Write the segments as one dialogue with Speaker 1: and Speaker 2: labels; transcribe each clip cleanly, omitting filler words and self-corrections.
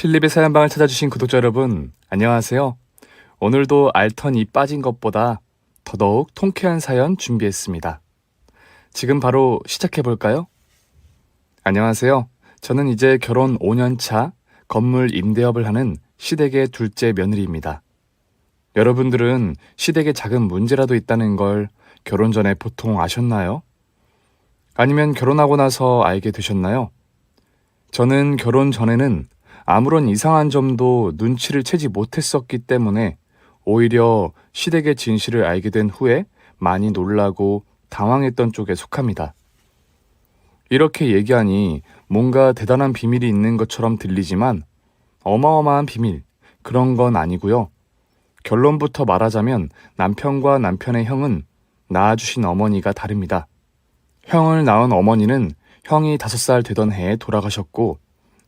Speaker 1: 필립의 사연방을 찾아주신 구독자 여러분, 안녕하세요. 오늘도 알턴이 빠진 것보다 더더욱 통쾌한 사연 준비했습니다. 지금 바로 시작해볼까요? 안녕하세요. 저는 이제 결혼 5년 차 건물 임대업을 하는 시댁의 둘째 며느리입니다. 여러분들은 시댁에 작은 문제라도 있다는 걸 결혼 전에 보통 아셨나요? 아니면 결혼하고 나서 알게 되셨나요? 저는 결혼 전에는 아무런 이상한 점도 눈치를 채지 못했었기 때문에 오히려 시댁의 진실을 알게 된 후에 많이 놀라고 당황했던 쪽에 속합니다. 이렇게 얘기하니 뭔가 대단한 비밀이 있는 것처럼 들리지만 어마어마한 비밀, 그런 건 아니고요. 결론부터 말하자면 남편과 남편의 형은 낳아주신 어머니가 다릅니다. 형을 낳은 어머니는 형이 5살 되던 해에 돌아가셨고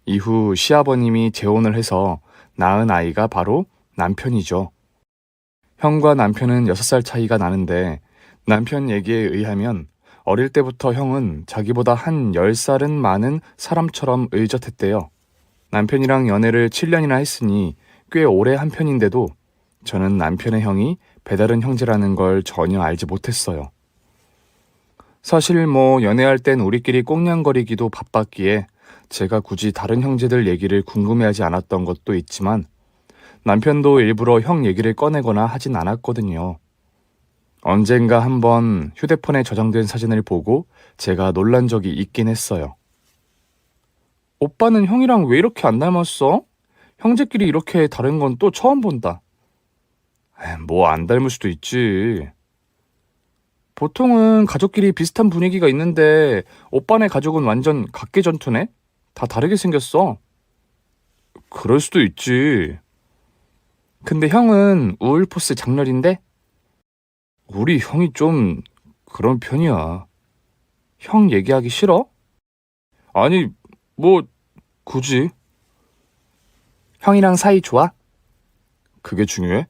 Speaker 1: 이후 시아버님이 재혼을 해서 낳은 아이가 바로 남편이죠. 형과 남편은 6살 차이가 나는데 남편 얘기에 의하면 어릴 때부터 형은 자기보다 한 10살은 많은 사람처럼 의젓했대요. 남편이랑 연애를 7년이나 했으니 꽤 오래 한 편인데도 저는 남편의 형이 배다른 형제라는 걸 전혀 알지 못했어요. 사실 연애할 땐 우리끼리 꽁냥거리기도 바빴기에 제가 굳이 다른 형제들 얘기를 궁금해하지 않았던 것도 있지만 남편도 일부러 형 얘기를 꺼내거나 하진 않았거든요. 언젠가 한번 휴대폰에 저장된 사진을 보고 제가 놀란 적이 있긴 했어요. 오빠는 형이랑 왜 이렇게 안 닮았어? 형제끼리 이렇게 다른 건 또 처음 본다. 뭐 안 닮을 수도 있지. 보통은 가족끼리 비슷한 분위기가 있는데 오빠네 가족은 완전 각계전투네? 다 다르게 생겼어. 그럴 수도 있지. 근데 형은 우울포스 장렬인데? 우리 형이 좀 그런 편이야. 형 얘기하기 싫어? 아니, 굳이. 형이랑 사이 좋아? 그게 중요해?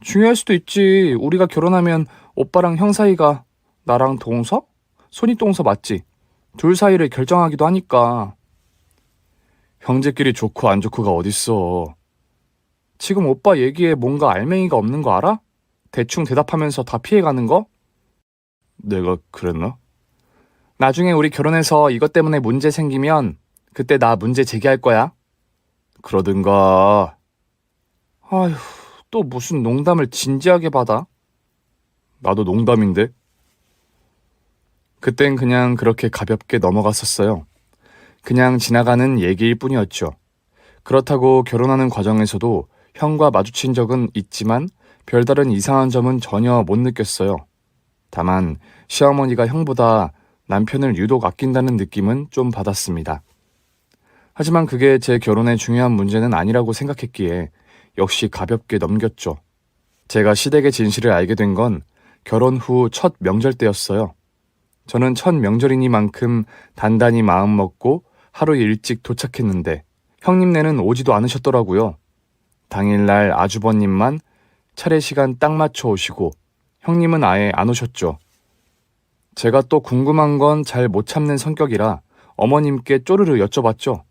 Speaker 1: 중요할 수도 있지. 우리가 결혼하면 오빠랑 형 사이가 나랑 동서? 손윗동서 맞지? 둘 사이를 결정하기도 하니까. 형제끼리 좋고 안 좋고가 어딨어. 지금 오빠 얘기에 뭔가 알맹이가 없는 거 알아? 대충 대답하면서 다 피해가는 거? 내가 그랬나? 나중에 우리 결혼해서 이것 때문에 문제 생기면 그때 나 문제 제기할 거야. 그러든가. 아휴, 또 무슨 농담을 진지하게 받아? 나도 농담인데. 그땐 그냥 그렇게 가볍게 넘어갔었어요. 그냥 지나가는 얘기일 뿐이었죠. 그렇다고 결혼하는 과정에서도 형과 마주친 적은 있지만 별다른 이상한 점은 전혀 못 느꼈어요. 다만 시어머니가 형보다 남편을 유독 아낀다는 느낌은 좀 받았습니다. 하지만 그게 제 결혼의 중요한 문제는 아니라고 생각했기에 역시 가볍게 넘겼죠. 제가 시댁의 진실을 알게 된 건 결혼 후 첫 명절 때였어요. 저는 첫 명절이니만큼 단단히 마음 먹고 하루 일찍 도착했는데 형님네는 오지도 않으셨더라고요. 당일날 아주버님만 차례 시간 딱 맞춰 오시고 형님은 아예 안 오셨죠. 제가 또 궁금한 건 잘 못 참는 성격이라 어머님께 쪼르르 여쭤봤죠.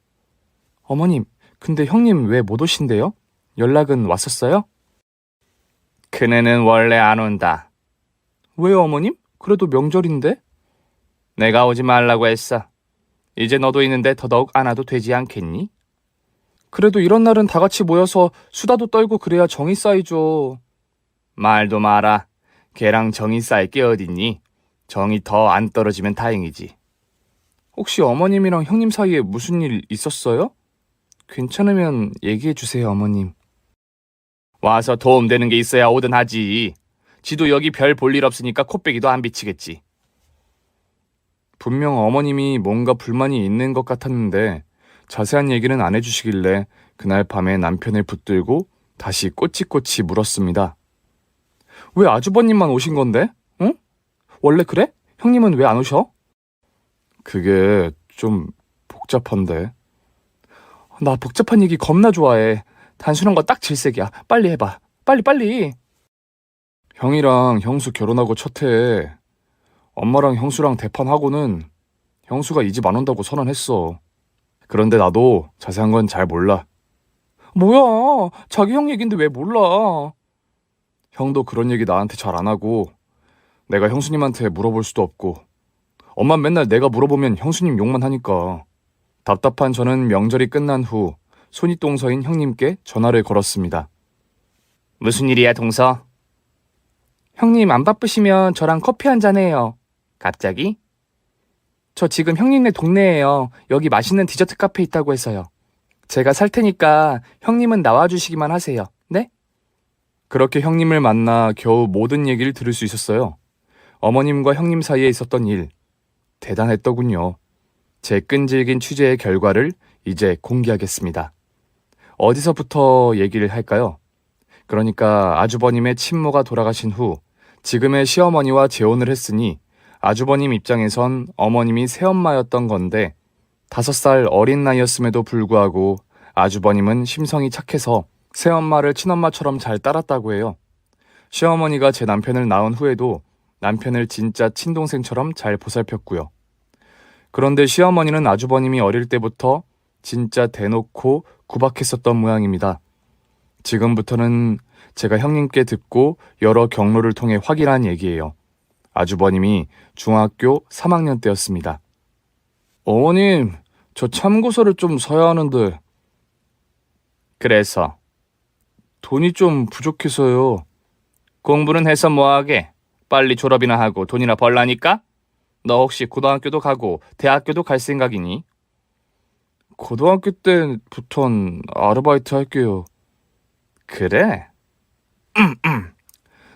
Speaker 1: 어머님, 근데 형님 왜 못 오신대요? 연락은 왔었어요? 그네는 원래 안 온다. 왜요, 어머님? 그래도 명절인데? 내가 오지 말라고 했어. 이제 너도 있는데 더더욱 안 와도 되지 않겠니? 그래도 이런 날은 다 같이 모여서 수다도 떨고 그래야 정이 쌓이죠. 말도 마라. 걔랑 정이 쌓일 게 어딨니? 정이 더 안 떨어지면 다행이지. 혹시 어머님이랑 형님 사이에 무슨 일 있었어요? 괜찮으면 얘기해 주세요, 어머님. 와서 도움되는 게 있어야 오든 하지. 지도 여기 별 볼 일 없으니까 코빼기도 안 비치겠지. 분명 어머님이 뭔가 불만이 있는 것 같았는데 자세한 얘기는 안 해주시길래 그날 밤에 남편을 붙들고 다시 꼬치꼬치 물었습니다. 왜 아주버님만 오신 건데? 응? 원래 그래? 형님은 왜 안 오셔? 그게 좀 복잡한데. 나 복잡한 얘기 겁나 좋아해. 단순한 거 딱 질색이야. 빨리 해봐. 빨리. 형이랑 형수 결혼하고 첫 해에 엄마랑 형수랑 대판하고는 형수가 이 집 안 온다고 선언했어. 그런데 나도 자세한 건 잘 몰라. 뭐야, 자기 형 얘긴데 왜 몰라? 형도 그런 얘기 나한테 잘 안 하고 내가 형수님한테 물어볼 수도 없고 엄만 맨날 내가 물어보면 형수님 욕만 하니까 답답한 저는 명절이 끝난 후 손윗동서인 형님께 전화를 걸었습니다. 무슨 일이야, 동서? 형님 안 바쁘시면 저랑 커피 한잔 해요. 갑자기? 저 지금 형님네 동네에요. 여기 맛있는 디저트 카페 있다고 해서요. 제가 살 테니까 형님은 나와주시기만 하세요. 네? 그렇게 형님을 만나 겨우 모든 얘기를 들을 수 있었어요. 어머님과 형님 사이에 있었던 일. 대단했더군요. 제 끈질긴 취재의 결과를 이제 공개하겠습니다. 어디서부터 얘기를 할까요? 그러니까 아주버님의 친모가 돌아가신 후 지금의 시어머니와 재혼을 했으니 아주버님 입장에선 어머님이 새엄마였던 건데 5살 어린 나이였음에도 불구하고 아주버님은 심성이 착해서 새엄마를 친엄마처럼 잘 따랐다고 해요. 시어머니가 제 남편을 낳은 후에도 남편을 진짜 친동생처럼 잘 보살폈고요. 그런데 시어머니는 아주버님이 어릴 때부터 진짜 대놓고 구박했었던 모양입니다. 지금부터는 제가 형님께 듣고 여러 경로를 통해 확인한 얘기예요. 아주버님이 중학교 3학년 때였습니다. 어머님, 저 참고서를 좀 써야 하는데. 그래서? 돈이 좀 부족해서요. 공부는 해서 뭐하게? 빨리 졸업이나 하고 돈이나 벌라니까? 너 혹시 고등학교도 가고 대학교도 갈 생각이니? 고등학교 때부턴 아르바이트 할게요. 그래?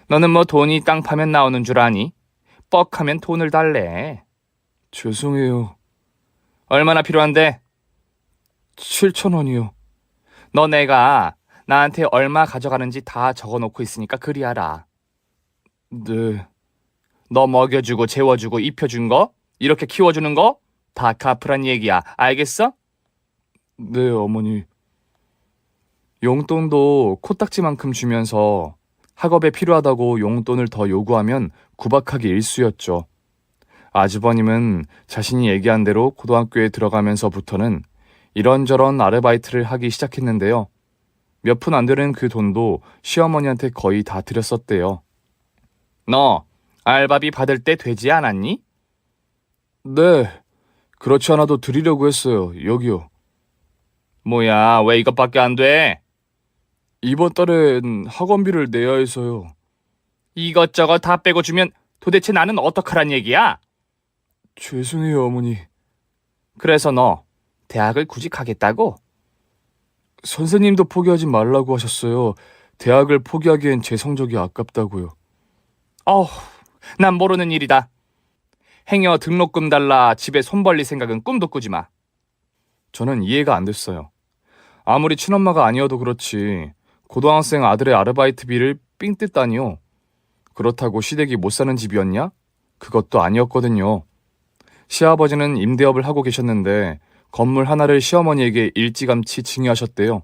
Speaker 1: 너는 뭐 돈이 땅 파면 나오는 줄 아니? 뻑하면 돈을 달래. 죄송해요. 얼마나 필요한데? 7,000원이요. 너 내가 나한테 얼마 가져가는지 다 적어놓고 있으니까 그리 알아. 네. 너 먹여주고 재워주고 입혀준 거? 이렇게 키워주는 거? 다 갚으란 얘기야. 알겠어? 네, 어머니. 용돈도 코딱지만큼 주면서 학업에 필요하다고 용돈을 더 요구하면 구박하기 일쑤였죠. 아주버님은 자신이 얘기한 대로 고등학교에 들어가면서부터는 이런저런 아르바이트를 하기 시작했는데요. 몇 푼 안 되는 그 돈도 시어머니한테 거의 다 드렸었대요. 너 알바비 받을 때 되지 않았니? 네, 그렇지 않아도 드리려고 했어요. 여기요. 뭐야, 왜 이것밖에 안 돼? 이번 달엔 학원비를 내야 해서요. 이것저것 다 빼고 주면 도대체 나는 어떡하란 얘기야? 죄송해요, 어머니. 그래서 너 대학을 굳이 가겠다고? 선생님도 포기하지 말라고 하셨어요. 대학을 포기하기엔 제 성적이 아깝다고요. 어우, 난 모르는 일이다. 행여 등록금 달라 집에 손 벌릴 생각은 꿈도 꾸지 마. 저는 이해가 안 됐어요. 아무리 친엄마가 아니어도 그렇지 고등학생 아들의 아르바이트비를 삥 뜯다니요. 그렇다고 시댁이 못 사는 집이었냐? 그것도 아니었거든요. 시아버지는 임대업을 하고 계셨는데 건물 하나를 시어머니에게 일찌감치 증여하셨대요.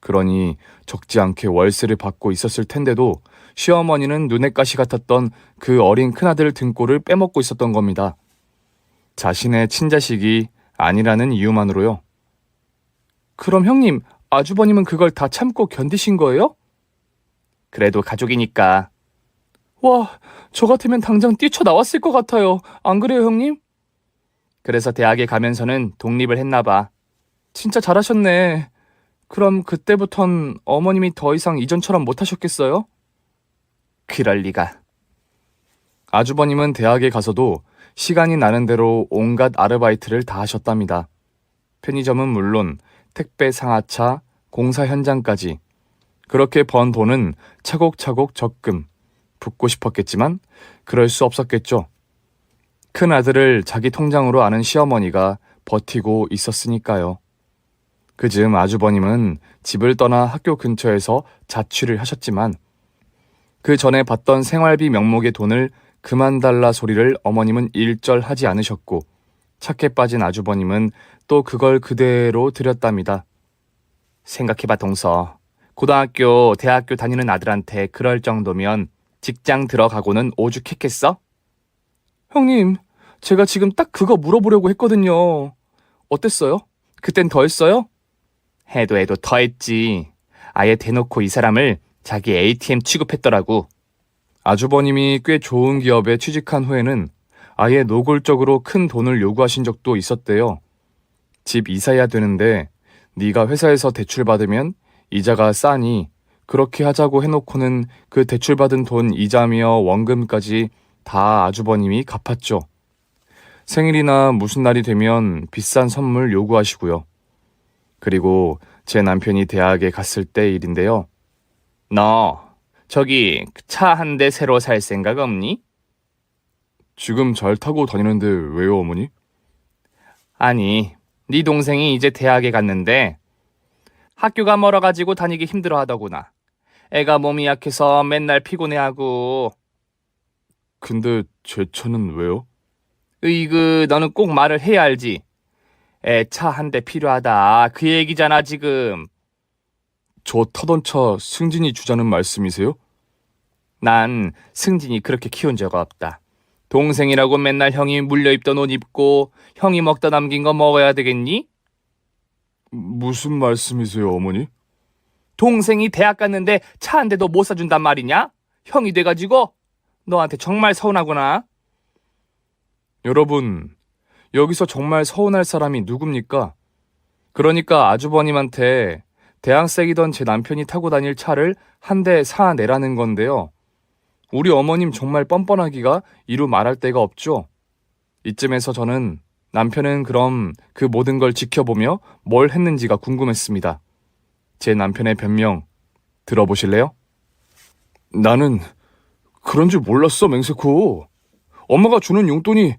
Speaker 1: 그러니 적지 않게 월세를 받고 있었을 텐데도 시어머니는 눈엣 가시 같았던 그 어린 큰아들 등골을 빼먹고 있었던 겁니다. 자신의 친자식이 아니라는 이유만으로요. 그럼 형님, 아주버님은 그걸 다 참고 견디신 거예요? 그래도 가족이니까. 와, 저 같으면 당장 뛰쳐나왔을 것 같아요. 안 그래요, 형님? 그래서 대학에 가면서는 독립을 했나 봐. 진짜 잘하셨네. 그럼 그때부턴 어머님이 더 이상 이전처럼 못하셨겠어요? 그럴 리가. 아주버님은 대학에 가서도 시간이 나는 대로 온갖 아르바이트를 다 하셨답니다. 편의점은 물론 택배 상하차, 공사 현장까지. 그렇게 번 돈은 차곡차곡 적금. 붓고 싶었겠지만 그럴 수 없었겠죠. 큰 아들을 자기 통장으로 아는 시어머니가 버티고 있었으니까요. 그즈음 아주버님은 집을 떠나 학교 근처에서 자취를 하셨지만 그 전에 받던 생활비 명목의 돈을 그만 달라 소리를 어머님은 일절 하지 않으셨고 착해 빠진 아주버님은 또 그걸 그대로 드렸답니다. 생각해봐, 동서. 고등학교, 대학교 다니는 아들한테 그럴 정도면 직장 들어가고는 오죽했겠어? 형님, 제가 지금 딱 그거 물어보려고 했거든요. 어땠어요? 그땐 더 했어요? 해도 더했지. 아예 대놓고 이 사람을 자기 ATM 취급했더라고. 아주버님이 꽤 좋은 기업에 취직한 후에는 아예 노골적으로 큰 돈을 요구하신 적도 있었대요. 집 이사해야 되는데 네가 회사에서 대출받으면 이자가 싸니 그렇게 하자고 해놓고는 그 대출받은 돈 이자며 원금까지 다 아주버님이 갚았죠. 생일이나 무슨 날이 되면 비싼 선물 요구하시고요. 그리고 제 남편이 대학에 갔을 때 일인데요. 너 저기 차 한 대 새로 살 생각 없니? 지금 잘 타고 다니는데 왜요, 어머니? 아니, 네 동생이 이제 대학에 갔는데 학교가 멀어가지고 다니기 힘들어 하더구나. 애가 몸이 약해서 맨날 피곤해하고. 근데 제 차는 왜요? 으이그, 너는 꼭 말을 해야 알지. 애 차 한 대 필요하다. 그 얘기잖아, 지금. 저 타던 차 승진이 주자는 말씀이세요? 난 승진이 그렇게 키운 적 없다. 동생이라고 맨날 형이 물려입던 옷 입고 형이 먹다 남긴 거 먹어야 되겠니? 무슨 말씀이세요, 어머니? 동생이 대학 갔는데 차 한 대도 못 사준단 말이냐? 형이 돼가지고 너한테 정말 서운하구나. 여러분, 여기서 정말 서운할 사람이 누굽니까? 그러니까 아주버님한테 대학생이던 제 남편이 타고 다닐 차를 한 대 사내라는 건데요. 우리 어머님 정말 뻔뻔하기가 이루 말할 데가 없죠. 이쯤에서 저는 남편은 그럼 그 모든 걸 지켜보며 뭘 했는지가 궁금했습니다. 제 남편의 변명 들어보실래요? 나는 그런 줄 몰랐어, 맹세코. 엄마가 주는 용돈이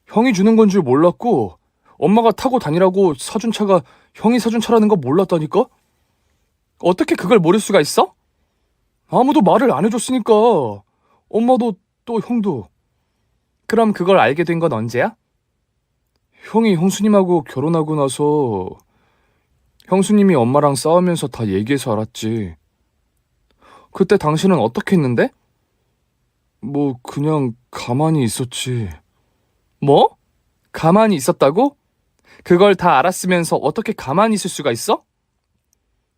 Speaker 1: 형이 주는 건 줄 몰랐고 엄마가 타고 다니라고 사준 차가 형이 사준 차라는 거 몰랐다니까? 어떻게 그걸 모를 수가 있어? 아무도 말을 안 해줬으니까. 엄마도 또 형도. 그럼 그걸 알게 된 건 언제야? 형이 형수님하고 결혼하고 나서 형수님이 엄마랑 싸우면서 다 얘기해서 알았지. 그때 당신은 어떻게 했는데? 뭐 그냥 가만히 있었지. 뭐? 가만히 있었다고? 그걸 다 알았으면서 어떻게 가만히 있을 수가 있어?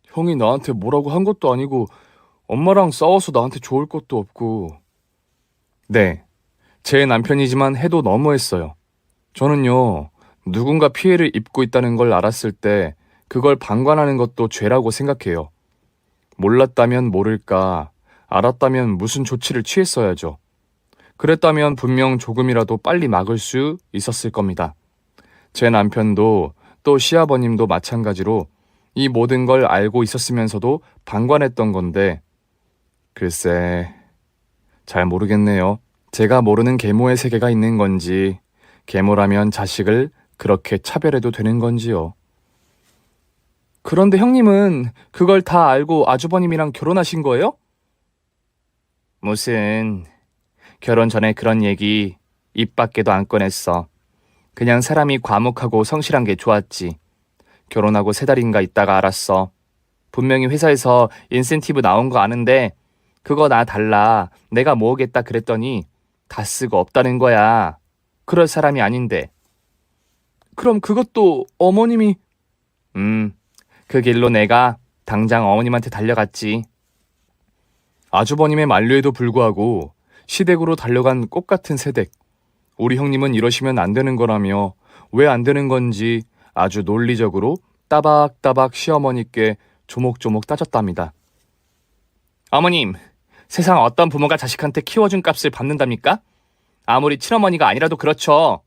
Speaker 1: 형이 나한테 뭐라고 한 것도 아니고 엄마랑 싸워서 나한테 좋을 것도 없고. 네, 제 남편이지만 해도 너무했어요. 저는요, 누군가 피해를 입고 있다는 걸 알았을 때 그걸 방관하는 것도 죄라고 생각해요. 몰랐다면 모를까, 알았다면 무슨 조치를 취했어야죠. 그랬다면 분명 조금이라도 빨리 막을 수 있었을 겁니다. 제 남편도 또 시아버님도 마찬가지로 이 모든 걸 알고 있었으면서도 방관했던 건데, 글쎄, 잘 모르겠네요. 제가 모르는 계모의 세계가 있는 건지, 계모라면 자식을 그렇게 차별해도 되는 건지요. 그런데 형님은 그걸 다 알고 아주버님이랑 결혼하신 거예요? 무슨, 결혼 전에 그런 얘기 입 밖에도 안 꺼냈어. 그냥 사람이 과묵하고 성실한 게 좋았지. 결혼하고 3달인가 있다가 알았어. 분명히 회사에서 인센티브 나온 거 아는데 그거 나 달라. 내가 모으겠다 그랬더니 다 쓰고 없다는 거야. 그럴 사람이 아닌데. 그럼 그것도 어머님이... 그 길로 내가 당장 어머님한테 달려갔지. 아주버님의 만류에도 불구하고 시댁으로 달려간 꽃 같은 새댁. 우리 형님은 이러시면 안 되는 거라며 왜 안 되는 건지 아주 논리적으로 따박따박 시어머니께 조목조목 따졌답니다. 어머님, 세상 어떤 부모가 자식한테 키워준 값을 받는답니까? 아무리 친어머니가 아니라도 그렇죠.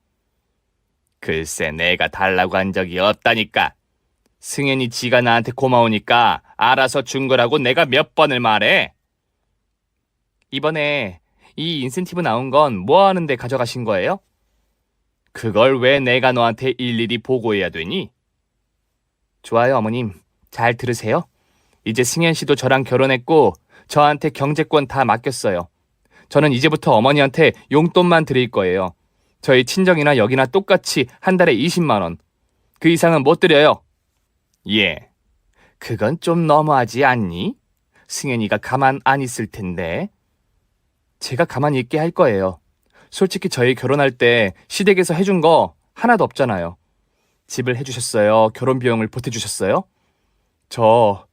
Speaker 1: 글쎄, 내가 달라고 한 적이 없다니까. 승현이 지가 나한테 고마우니까 알아서 준 거라고 내가 몇 번을 말해. 이번에 이 인센티브 나온 건 뭐 하는데 가져가신 거예요? 그걸 왜 내가 너한테 일일이 보고해야 되니? 좋아요, 어머님. 잘 들으세요. 이제 승현 씨도 저랑 결혼했고 저한테 경제권 다 맡겼어요. 저는 이제부터 어머니한테 용돈만 드릴 거예요. 저희 친정이나 여기나 똑같이 한 달에 20만 원. 그 이상은 못 드려요. 예. 그건 좀 너무하지 않니? 승현이가 가만 안 있을 텐데. 제가 가만히 있게 할 거예요. 솔직히 저희 결혼할 때 시댁에서 해준 거 하나도 없잖아요. 집을 해주셨어요? 결혼 비용을 보태주셨어요? 저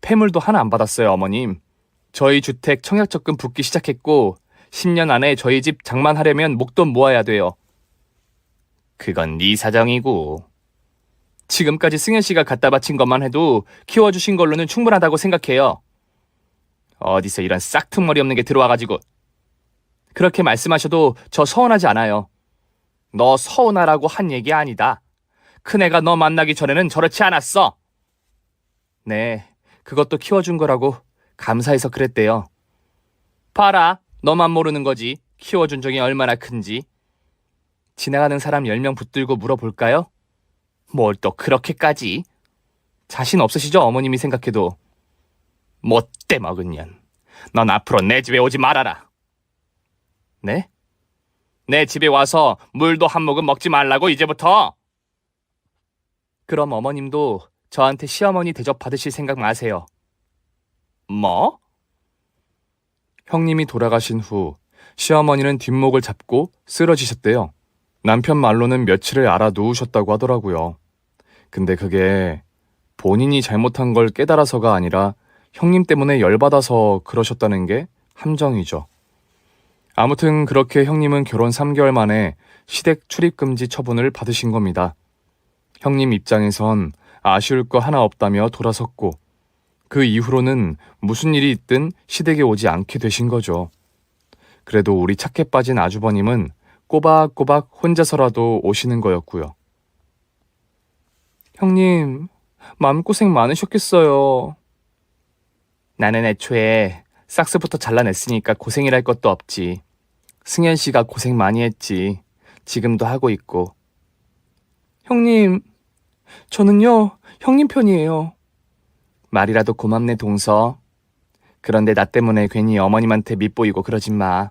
Speaker 1: 폐물도 하나 안 받았어요, 어머님. 저희 주택 청약적금 붓기 시작했고 10년 안에 저희 집 장만하려면 목돈 모아야 돼요. 그건 네 사정이고. 지금까지 승현 씨가 갖다 바친 것만 해도 키워주신 걸로는 충분하다고 생각해요. 어디서 이런 싹퉁머리 없는 게 들어와가지고. 그렇게 말씀하셔도 저 서운하지 않아요. 너 서운하라고 한 얘기 아니다. 큰애가 너 만나기 전에는 저렇지 않았어. 네, 그것도 키워준 거라고 감사해서 그랬대요. 봐라, 너만 모르는 거지. 키워준 적이 얼마나 큰지. 지나가는 사람 10명 붙들고 물어볼까요? 뭘 또 그렇게까지? 자신 없으시죠, 어머님이 생각해도. 못돼 먹은 년. 넌 앞으로 내 집에 오지 말아라. 네? 내 집에 와서 물도 한 모금 먹지 말라고 이제부터. 그럼 어머님도 저한테 시어머니 대접 받으실 생각 마세요. 뭐? 형님이 돌아가신 후 시어머니는 뒷목을 잡고 쓰러지셨대요. 남편 말로는 며칠을 알아 누우셨다고 하더라고요. 근데 그게 본인이 잘못한 걸 깨달아서가 아니라 형님 때문에 열받아서 그러셨다는 게 함정이죠. 아무튼 그렇게 형님은 결혼 3개월 만에 시댁 출입금지 처분을 받으신 겁니다. 형님 입장에선 아쉬울 거 하나 없다며 돌아섰고 그 이후로는 무슨 일이 있든 시댁에 오지 않게 되신 거죠. 그래도 우리 착해 빠진 아주버님은 꼬박꼬박 혼자서라도 오시는 거였고요. 형님, 마음고생 많으셨겠어요. 나는 애초에 싹스부터 잘라냈으니까 고생이랄 것도 없지. 승현 씨가 고생 많이 했지. 지금도 하고 있고. 형님, 저는요, 형님 편이에요. 말이라도 고맙네, 동서. 그런데 나 때문에 괜히 어머님한테 밉보이고 그러지 마.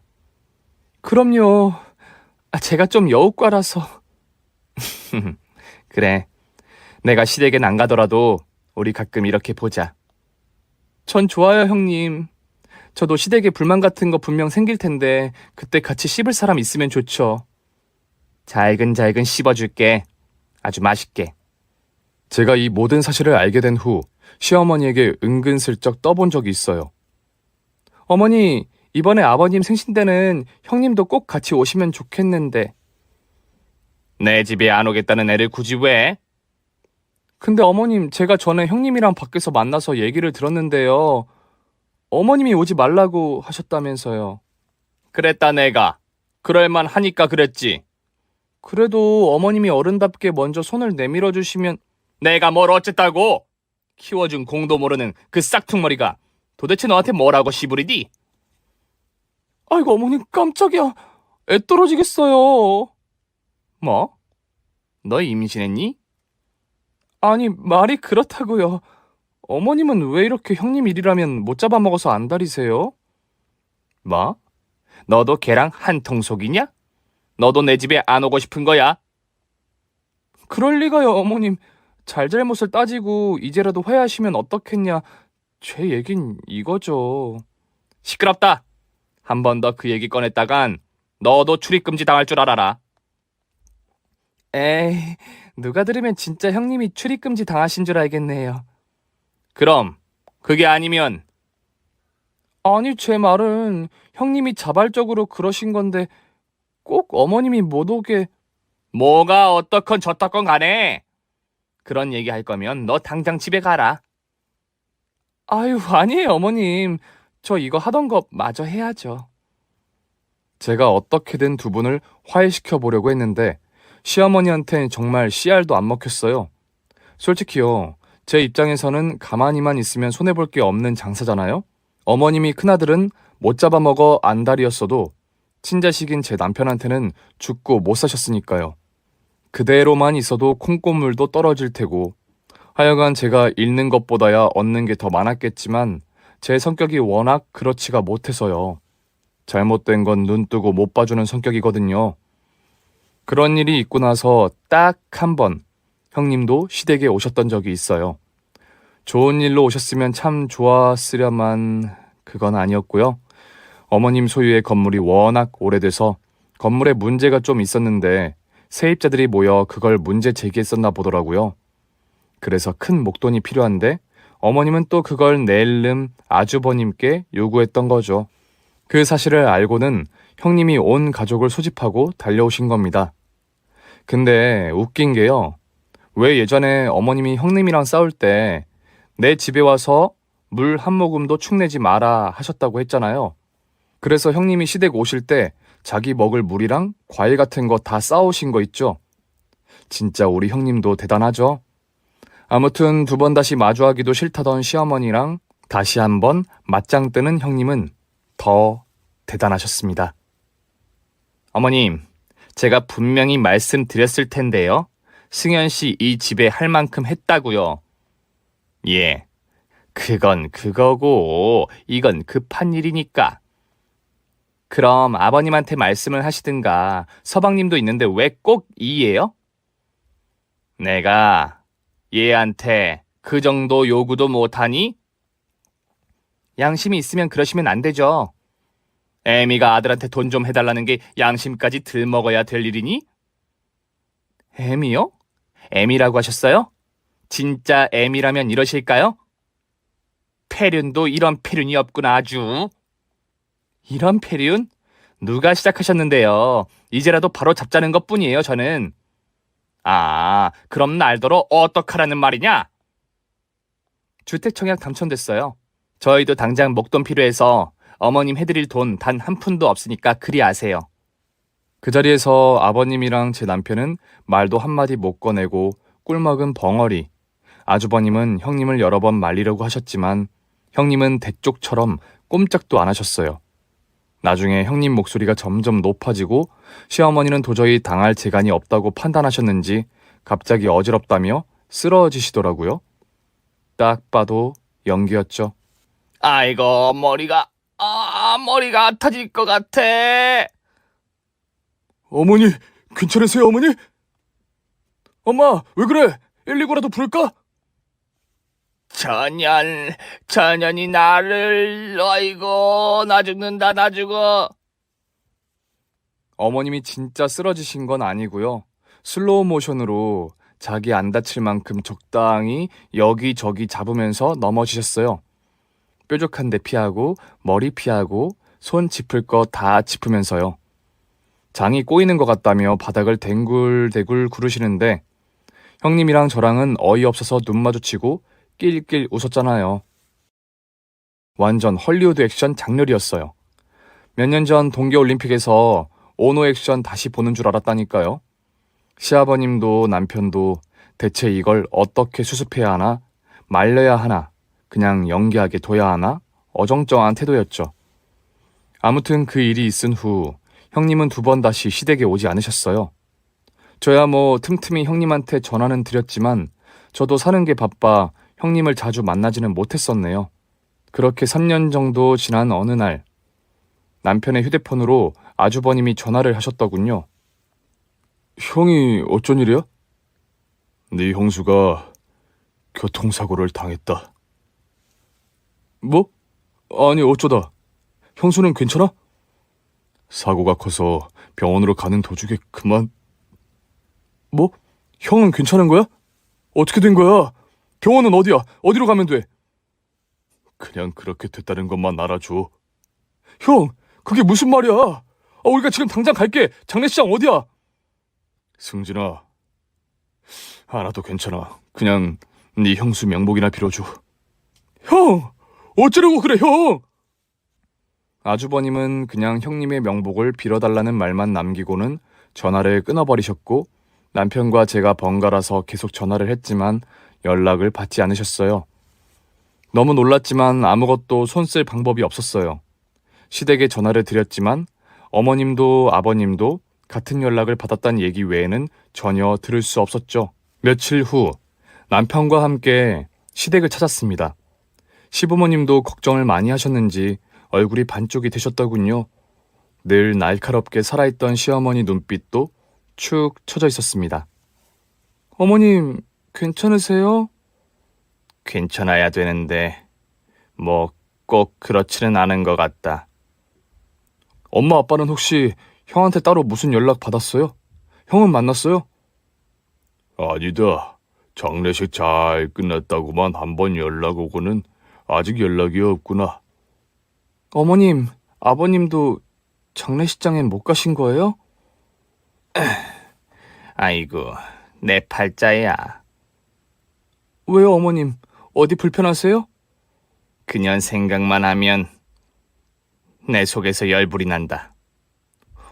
Speaker 1: 그럼요. 제가 좀 여우과라서. 그래. 내가 시댁엔 안 가더라도 우리 가끔 이렇게 보자. 전 좋아요, 형님. 저도 시댁에 불만 같은 거 분명 생길 텐데 그때 같이 씹을 사람 있으면 좋죠. 잘근잘근 씹어줄게. 아주 맛있게. 제가 이 모든 사실을 알게 된 후 시어머니에게 은근슬쩍 떠본 적이 있어요. 어머니, 이번에 아버님 생신 때는 형님도 꼭 같이 오시면 좋겠는데. 내 집에 안 오겠다는 애를 굳이 왜? 근데 어머님, 제가 전에 형님이랑 밖에서 만나서 얘기를 들었는데요. 어머님이 오지 말라고 하셨다면서요. 그랬다 내가. 그럴만 하니까 그랬지. 그래도 어머님이 어른답게 먼저 손을 내밀어 주시면. 내가 뭘 어쨌다고? 키워준 공도 모르는 그 싹퉁머리가 도대체 너한테 뭐라고 시부리디? 아이고 어머님 깜짝이야. 애 떨어지겠어요. 뭐? 너 임신했니? 아니 말이 그렇다고요. 어머님은 왜 이렇게 형님 일이라면 못 잡아먹어서 안달이세요? 뭐? 너도 걔랑 한통속이냐? 너도 내 집에 안 오고 싶은 거야? 그럴 리가요 어머님. 잘잘못을 따지고 이제라도 화해하시면 어떻겠냐. 제 얘긴 이거죠. 시끄럽다. 한 번 더 그 얘기 꺼냈다간 너도 출입금지 당할 줄 알아라. 에이, 누가 들으면 진짜 형님이 출입금지 당하신 줄 알겠네요. 그럼 그게 아니면. 아니 제 말은 형님이 자발적으로 그러신 건데 꼭 어머님이 못 오게. 뭐가 어떻건 저떻건 간에 그런 얘기 할 거면 너 당장 집에 가라. 아유 아니에요 어머님. 저 이거 하던 거 마저 해야죠. 제가 어떻게든 두 분을 화해시켜 보려고 했는데 시어머니한텐 정말 씨알도 안 먹혔어요. 솔직히요. 제 입장에서는 가만히만 있으면 손해볼 게 없는 장사잖아요. 어머님이 큰아들은 못 잡아먹어 안달이었어도 친자식인 제 남편한테는 죽고 못 사셨으니까요. 그대로만 있어도 콩고물도 떨어질 테고 하여간 제가 잃는 것보다야 얻는 게 더 많았겠지만 제 성격이 워낙 그렇지가 못해서요. 잘못된 건 눈 뜨고 못 봐주는 성격이거든요. 그런 일이 있고 나서 딱 한 번 형님도 시댁에 오셨던 적이 있어요. 좋은 일로 오셨으면 참 좋았으려만 그건 아니었고요. 어머님 소유의 건물이 워낙 오래돼서 건물에 문제가 좀 있었는데 세입자들이 모여 그걸 문제 제기했었나 보더라고요. 그래서 큰 목돈이 필요한데 어머님은 또 그걸 낼름 아주버님께 요구했던 거죠. 그 사실을 알고는 형님이 온 가족을 소집하고 달려오신 겁니다. 근데 웃긴 게요. 왜 예전에 어머님이 형님이랑 싸울 때 내 집에 와서 물 한 모금도 축내지 마라 하셨다고 했잖아요. 그래서 형님이 시댁 오실 때 자기 먹을 물이랑 과일 같은 거 다 싸오신 거 있죠? 진짜 우리 형님도 대단하죠? 아무튼 두 번 다시 마주하기도 싫다던 시어머니랑 다시 한번 맞짱 뜨는 형님은 더 대단하셨습니다. 어머님, 제가 분명히 말씀드렸을 텐데요. 승현 씨 이 집에 할 만큼 했다고요. 예, 그건 그거고 이건 급한 일이니까. 그럼 아버님한테 말씀을 하시든가. 서방님도 있는데 왜 꼭 이예요? 내가 얘한테 그 정도 요구도 못하니? 양심이 있으면 그러시면 안 되죠. 애미가 아들한테 돈 좀 해달라는 게 양심까지 들먹어야 될 일이니? 애미요? 애미라고 하셨어요? 진짜 애미라면 이러실까요? 폐륜도 이런 폐륜이 없구나 아주. 이런 폐륜? 누가 시작하셨는데요. 이제라도 바로 잡자는 것뿐이에요 저는. 아, 그럼 날더러 어떡하라는 말이냐? 주택청약 당첨됐어요. 저희도 당장 목돈 필요해서 어머님 해드릴 돈 단 한 푼도 없으니까 그리 아세요. 그 자리에서 아버님이랑 제 남편은 말도 한마디 못 꺼내고 꿀먹은 벙어리. 아주버님은 형님을 여러 번 말리려고 하셨지만 형님은 대쪽처럼 꼼짝도 안 하셨어요. 나중에 형님 목소리가 점점 높아지고 시어머니는 도저히 당할 재간이 없다고 판단하셨는지 갑자기 어지럽다며 쓰러지시더라고요. 딱 봐도 연기였죠. 아이고 머리가 아파질 것 같아. 어머니 괜찮으세요 어머니? 엄마 왜 그래? 119라도 부를까? 전년이 나를, 아이고, 나 죽는다, 나 죽어. 어머님이 진짜 쓰러지신 건 아니고요. 슬로우 모션으로 자기 안 다칠 만큼 적당히 여기저기 잡으면서 넘어지셨어요. 뾰족한 데 피하고, 머리 피하고, 손 짚을 거 다 짚으면서요. 장이 꼬이는 것 같다며 바닥을 댕굴대굴 구르시는데 형님이랑 저랑은 어이없어서 눈 마주치고 낄낄 웃었잖아요. 완전 헐리우드 액션 장렬이었어요. 몇 년 전 동계올림픽에서 오노 액션 다시 보는 줄 알았다니까요. 시아버님도 남편도 대체 이걸 어떻게 수습해야 하나, 말려야 하나, 그냥 연기하게 둬야 하나 어정쩡한 태도였죠. 아무튼 그 일이 있은 후 형님은 두 번 다시 시댁에 오지 않으셨어요. 저야 뭐 틈틈이 형님한테 전화는 드렸지만 저도 사는 게 바빠 형님을 자주 만나지는 못했었네요. 그렇게 3년 정도 지난 어느 날 남편의 휴대폰으로 아주버님이 전화를 하셨더군요. 형이 어쩐 일이야? 네 형수가 교통사고를 당했다. 뭐? 아니 어쩌다. 형수는 괜찮아? 사고가 커서 병원으로 가는 도중에 그만. 뭐? 형은 괜찮은 거야? 어떻게 된 거야? 병원은 어디야? 어디로 가면 돼? 그냥 그렇게 됐다는 것만 알아줘. 형, 그게 무슨 말이야? 우리가 지금 당장 갈게. 장례식장 어디야? 승진아, 알아도 괜찮아. 그냥 네 형수 명복이나 빌어줘. 형! 어쩌려고 그래, 형! 아주버님은 그냥 형님의 명복을 빌어달라는 말만 남기고는 전화를 끊어버리셨고 남편과 제가 번갈아서 계속 전화를 했지만 연락을 받지 않으셨어요. 너무 놀랐지만 아무것도 손쓸 방법이 없었어요. 시댁에 전화를 드렸지만 어머님도 아버님도 같은 연락을 받았다는 얘기 외에는 전혀 들을 수 없었죠. 며칠 후 남편과 함께 시댁을 찾았습니다. 시부모님도 걱정을 많이 하셨는지 얼굴이 반쪽이 되셨더군요. 늘 날카롭게 살아있던 시어머니 눈빛도 축 처져 있었습니다. 어머님, 괜찮으세요? 괜찮아야 되는데 뭐 꼭 그렇지는 않은 것 같다. 엄마 아빠는 혹시 형한테 따로 무슨 연락 받았어요? 형은 만났어요? 아니다. 장례식 잘 끝났다고만 한 번 연락 오고는 아직 연락이 없구나. 어머님, 아버님도 장례식장엔 못 가신 거예요? 아이고, 내 팔자야. 왜요, 어머님? 어디 불편하세요? 그년 생각만 하면 내 속에서 열불이 난다.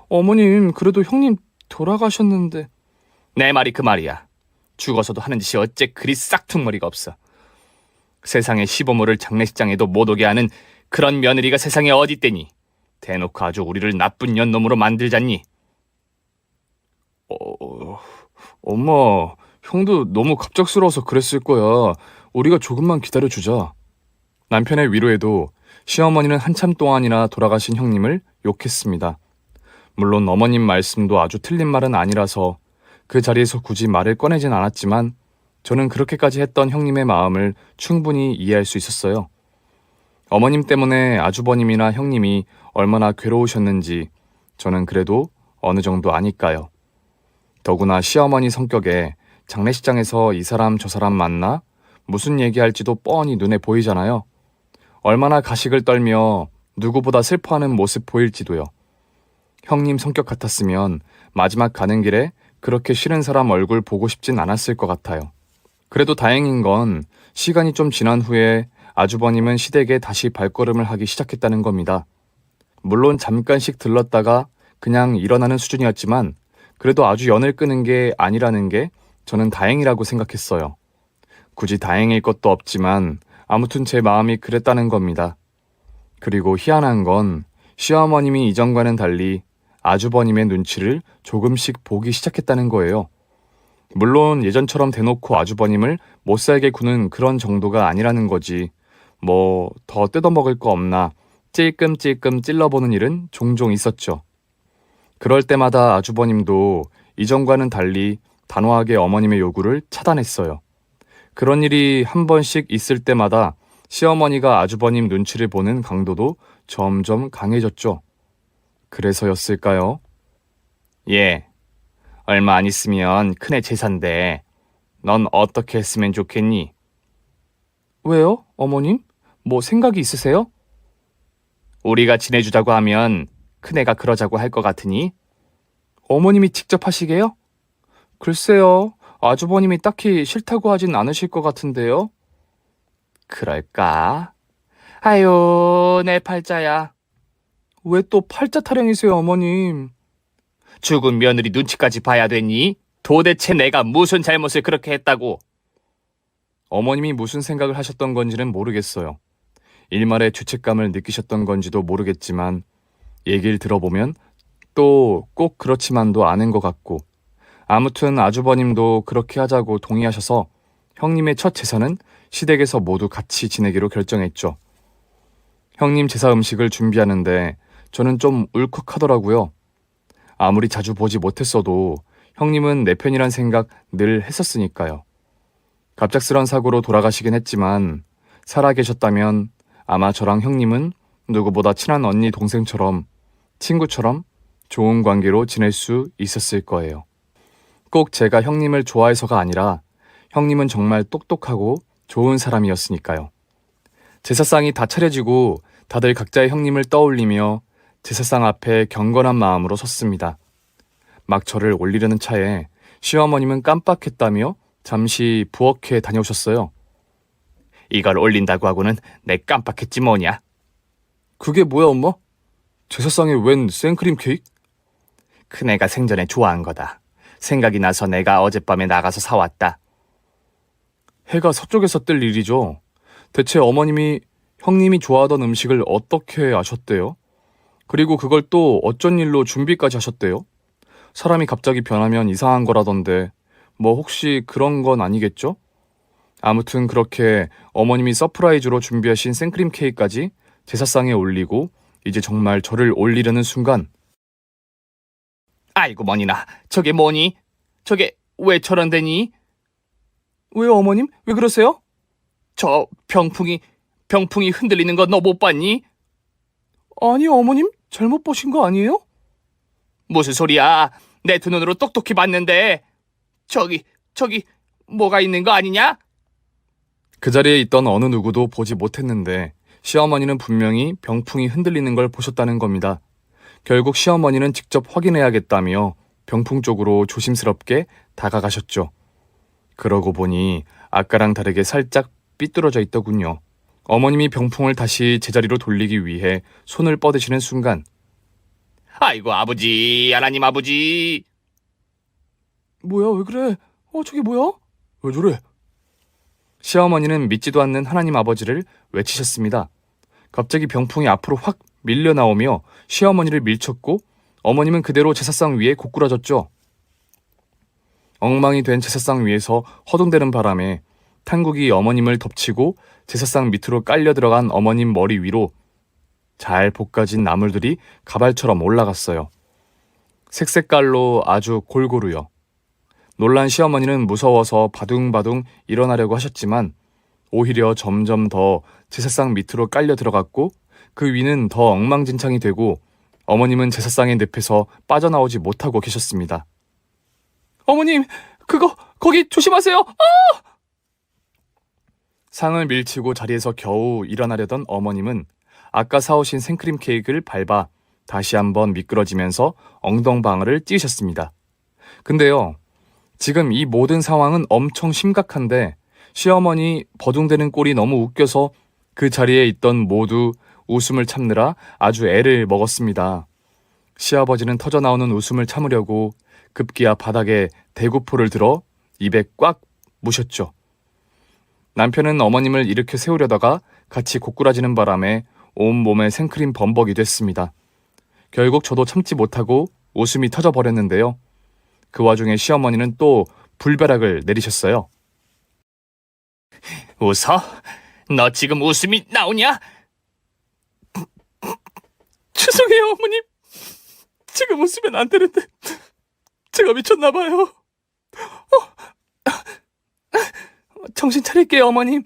Speaker 1: 어머님, 그래도 형님 돌아가셨는데. 내 말이 그 말이야. 죽어서도 하는 짓이 어째 그리 싹퉁머리가 없어. 세상에 시부모를 장례식장에도 못 오게 하는 그런 며느리가 세상에 어디 있대니. 대놓고 아주 우리를 나쁜 년놈으로 만들잖니. 엄마, 형도 너무 갑작스러워서 그랬을 거야. 우리가 조금만 기다려주자. 남편의 위로에도 시어머니는 한참 동안이나 돌아가신 형님을 욕했습니다. 물론 어머님 말씀도 아주 틀린 말은 아니라서 그 자리에서 굳이 말을 꺼내진 않았지만 저는 그렇게까지 했던 형님의 마음을 충분히 이해할 수 있었어요. 어머님 때문에 아주버님이나 형님이 얼마나 괴로우셨는지 저는 그래도 어느 정도 아니까요. 더구나 시어머니 성격에 장례식장에서 이 사람 저 사람 만나 무슨 얘기할지도 뻔히 눈에 보이잖아요. 얼마나 가식을 떨며 누구보다 슬퍼하는 모습 보일지도요. 형님 성격 같았으면 마지막 가는 길에 그렇게 싫은 사람 얼굴 보고 싶진 않았을 것 같아요. 그래도 다행인 건 시간이 좀 지난 후에 아주버님은 시댁에 다시 발걸음을 하기 시작했다는 겁니다. 물론 잠깐씩 들렀다가 그냥 일어나는 수준이었지만 그래도 아주 연을 끄는 게 아니라는 게 저는 다행이라고 생각했어요. 굳이 다행일 것도 없지만 아무튼 제 마음이 그랬다는 겁니다. 그리고 희한한 건 시어머님이 이전과는 달리 아주버님의 눈치를 조금씩 보기 시작했다는 거예요. 물론 예전처럼 대놓고 아주버님을 못살게 구는 그런 정도가 아니라는 거지. 뭐 더 뜯어먹을 거 없나 찔끔찔끔 찔러보는 일은 종종 있었죠. 그럴 때마다 아주버님도 이전과는 달리 단호하게 어머님의 요구를 차단했어요. 그런 일이 한 번씩 있을 때마다 시어머니가 아주버님 눈치를 보는 강도도 점점 강해졌죠. 그래서였을까요? 예, 얼마 안 있으면 큰애 제사인데 넌 어떻게 했으면 좋겠니? 왜요, 어머님? 뭐 생각이 있으세요? 우리가 지내주자고 하면 큰애가 그러자고 할 것 같으니? 어머님이 직접 하시게요? 글쎄요, 아주버님이 딱히 싫다고 하진 않으실 것 같은데요? 그럴까? 아유, 내 팔자야. 왜 또 팔자 타령이세요, 어머님? 죽은 며느리 눈치까지 봐야 되니? 도대체 내가 무슨 잘못을 그렇게 했다고? 어머님이 무슨 생각을 하셨던 건지는 모르겠어요. 일말의 죄책감을 느끼셨던 건지도 모르겠지만 얘기를 들어보면 또 꼭 그렇지만도 않은 것 같고 아무튼 아주버님도 그렇게 하자고 동의하셔서 형님의 첫 제사는 시댁에서 모두 같이 지내기로 결정했죠. 형님 제사 음식을 준비하는데 저는 좀 울컥하더라고요. 아무리 자주 보지 못했어도 형님은 내 편이란 생각 늘 했었으니까요. 갑작스런 사고로 돌아가시긴 했지만 살아계셨다면 아마 저랑 형님은 누구보다 친한 언니 동생처럼 친구처럼 좋은 관계로 지낼 수 있었을 거예요. 꼭 제가 형님을 좋아해서가 아니라 형님은 정말 똑똑하고 좋은 사람이었으니까요. 제사상이 다 차려지고 다들 각자의 형님을 떠올리며 제사상 앞에 경건한 마음으로 섰습니다. 막 저를 올리려는 차에 시어머님은 깜빡했다며 잠시 부엌에 다녀오셨어요. 이걸 올린다고 하고는 내 깜빡했지 뭐냐? 그게 뭐야, 엄마? 제사상에 웬 생크림 케이크? 큰애가 생전에 좋아한 거다. 생각이 나서 내가 어젯밤에 나가서 사왔다. 해가 서쪽에서 뜰 일이죠. 대체 어머님이 형님이 좋아하던 음식을 어떻게 아셨대요? 그리고 그걸 또 어쩐 일로 준비까지 하셨대요? 사람이 갑자기 변하면 이상한 거라던데 뭐 혹시 그런 건 아니겠죠? 아무튼 그렇게 어머님이 서프라이즈로 준비하신 생크림 케이크까지 제사상에 올리고 이제 정말 저를 올리려는 순간 아이고 머니나 저게 뭐니? 저게 왜 저런 데니? 왜요 어머님? 왜 그러세요? 저 병풍이 흔들리는 거 너 못 봤니? 아니 어머님 잘못 보신 거 아니에요? 무슨 소리야? 내 두 눈으로 똑똑히 봤는데 저기
Speaker 2: 뭐가 있는 거 아니냐?
Speaker 1: 그 자리에 있던 어느 누구도 보지 못했는데 시어머니는 분명히 병풍이 흔들리는 걸 보셨다는 겁니다. 결국 시어머니는 직접 확인해야겠다며 병풍 쪽으로 조심스럽게 다가가셨죠. 그러고 보니 아까랑 다르게 살짝 삐뚤어져 있더군요. 어머님이 병풍을 다시 제자리로 돌리기 위해 손을 뻗으시는 순간
Speaker 2: 아이고 아버지, 하나님 아버지.
Speaker 1: 뭐야, 왜 그래? 저게 뭐야? 왜 저래? 시어머니는 믿지도 않는 하나님 아버지를 외치셨습니다. 갑자기 병풍이 앞으로 확 밀려 나오며 시어머니를 밀쳤고 어머님은 그대로 제사상 위에 고꾸라졌죠. 엉망이 된 제사상 위에서 허둥대는 바람에 탄국이 어머님을 덮치고 제사상 밑으로 깔려 들어간 어머님 머리 위로 잘 볶아진 나물들이 가발처럼 올라갔어요. 색색깔로 아주 골고루요. 놀란 시어머니는 무서워서 바둥바둥 일어나려고 하셨지만 오히려 점점 더 제사상 밑으로 깔려 들어갔고 그 위는 더 엉망진창이 되고 어머님은 제사상의 늪에서 빠져나오지 못하고 계셨습니다. 어머님, 거기 조심하세요! 상을 밀치고 자리에서 겨우 일어나려던 어머님은 아까 사오신 생크림 케이크를 밟아 다시 한번 미끄러지면서 엉덩방아를 찧으셨습니다. 근데요, 지금 이 모든 상황은 엄청 심각한데 시어머니 버둥대는 꼴이 너무 웃겨서 그 자리에 있던 모두 웃음을 참느라 아주 애를 먹었습니다. 시아버지는 터져나오는 웃음을 참으려고 급기야 바닥에 대구포를 들어 입에 꽉 무셨죠. 남편은 어머님을 일으켜 세우려다가 같이 고꾸라지는 바람에 온몸에 생크림 범벅이 됐습니다. 결국 저도 참지 못하고 웃음이 터져버렸는데요. 그 와중에 시어머니는 또 불벼락을 내리셨어요.
Speaker 2: 웃어? 너 지금 웃음이 나오냐?
Speaker 1: 죄송해요, 어머님. 지금 웃으면 안 되는데 제가 미쳤나봐요. 정신 차릴게요, 어머님.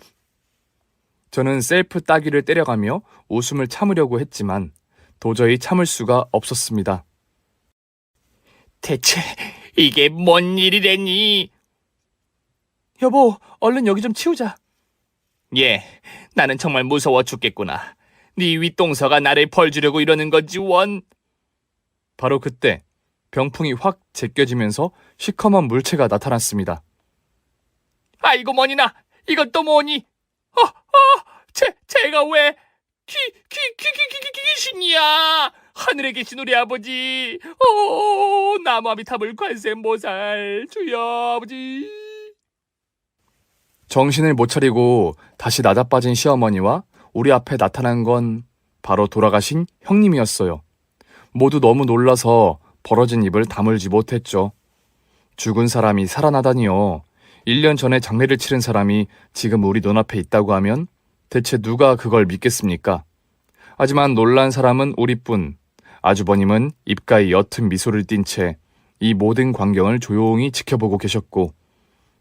Speaker 1: 저는 셀프 따귀를 때려가며 웃음을 참으려고 했지만 도저히 참을 수가 없었습니다.
Speaker 2: 대체 이게 뭔 일이래니?
Speaker 1: 여보, 얼른 여기 좀 치우자.
Speaker 2: 예, 나는 정말 무서워 죽겠구나. 네 윗동서가 나를 벌주려고 이러는 건지 원.
Speaker 1: 바로 그때 병풍이 확 제껴지면서 시커먼 물체가 나타났습니다.
Speaker 2: 아이고 뭐니나, 이건 또 뭐니? 제가 왜 귀신이야? 하늘에 계신 우리 아버지, 나무아미타불 관세음보살 주여 아버지.
Speaker 1: 정신을 못 차리고 다시 낮아빠진 시어머니와 우리 앞에 나타난 건 바로 돌아가신 형님이었어요. 모두 너무 놀라서 벌어진 입을 다물지 못했죠. 죽은 사람이 살아나다니요. 1년 전에 장례를 치른 사람이 지금 우리 눈앞에 있다고 하면 대체 누가 그걸 믿겠습니까? 하지만 놀란 사람은 우리뿐. 아주버님은 입가에 옅은 미소를 띤 채 이 모든 광경을 조용히 지켜보고 계셨고